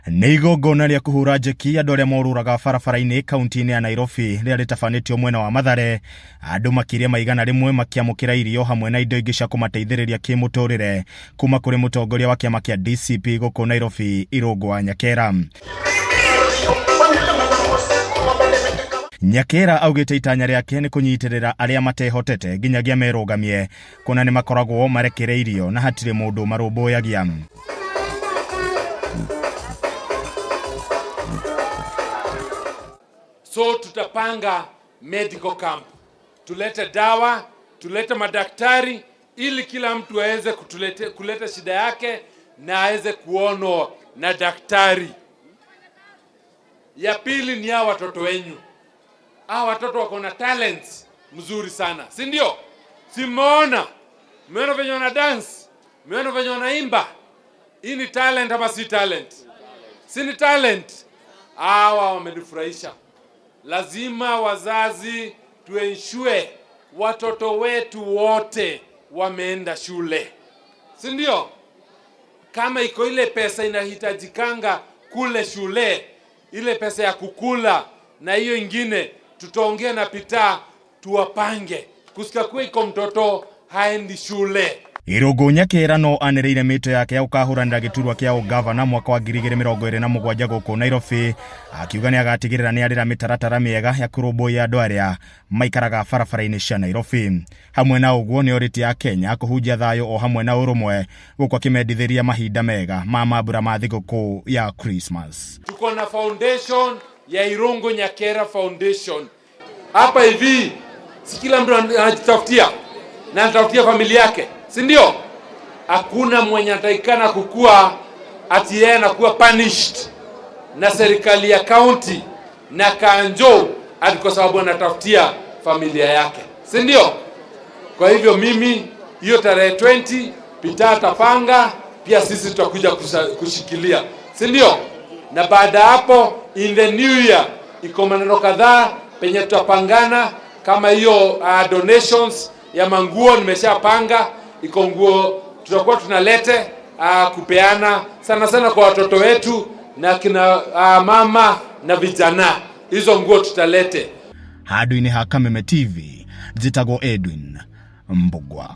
Nĩ igongona rĩa kũhũra njeki andũ arĩa morũraga barabara-inĩ kaunti-inĩ ya Nairobi rĩrĩa rĩtabanĩtio mwena wa Mathare, andũ makĩria maigana rĩmwe makĩamũkĩra irio hamwe na indo ingĩ cia kũmateithĩrĩria kĩmũtũrĩre kuma kũrĩ mũtongoria wa kĩama kĩa DCP gũkũ Nairobi, Irũngũ wa Nyakera. Nyakera augĩte itanya rĩake nĩ kũnyitĩrĩra arĩa matehotete nginyagia merũgamie, kuna nĩ makoragwo marekereirio na hatirĩ mũndũ marũmbũyagia. So tutapanga medical camp, tulete dawa, tulete madaktari ili kila mtu aweze kuleta shida yake na aweze kuonwa na daktari. Ya pili ni hao watoto wenyu. Hao watoto wako na talents mzuri sana, si ndio? Simeona venye wana dance, meona venye wanaimba. Hii ni talent ama si talent? Si ni talent? Hawa wamenifurahisha. Lazima wazazi tuensure watoto wetu wote wameenda shule, si ndio? Kama iko ile pesa inahitajikanga kule shule, ile pesa ya kukula na hiyo ingine, tutaongea na Peter tuwapange kusika kuwa iko mtoto haendi shule. Irũngũ Nyakera no anĩrĩire mĩto yake ya gũkahũranĩra gĩturwa kĩa ũgavana mwaka wa 2027 gũkũ Nairobi, akiuga nĩ agatigĩrĩra nĩ arĩra mĩtaratara mĩega ya kũrũmbũiya andũ arĩa maikaraga barabara-inĩ cia Nairobi. Hamwe na ũguo nĩ orĩtie Akenya kũhunjia thayũ o hamwe na ũrũmwe, gũkũ akĩmendithĩria mahinda mega ma mambura ma thigũkũ ya Christmas. Tuko na foundation ya Irũngũ Nyakera Foundation. Hapa hivi si kila mtu anajitafutia na anatafutia familia yake, si ndio? Hakuna mwenye ataikana kukua ati yeye anakuwa punished na serikali ya county na kanjo ati kwa sababu anatafutia familia yake, si ndio? Kwa hivyo mimi hiyo tarehe 20 Peter atapanga, pia sisi tutakuja kushikilia, si ndio? Na baada hapo in the new year iko maneno kadhaa penye tutapangana, kama hiyo donations ya manguo nimeshapanga. Iko nguo tutakuwa tunalete kupeana sana sana kwa watoto wetu na kina mama na vijana. Hizo nguo tutalete. Handũ-inĩ ha Kameme TV, njĩtagwo Edwin Mbugua.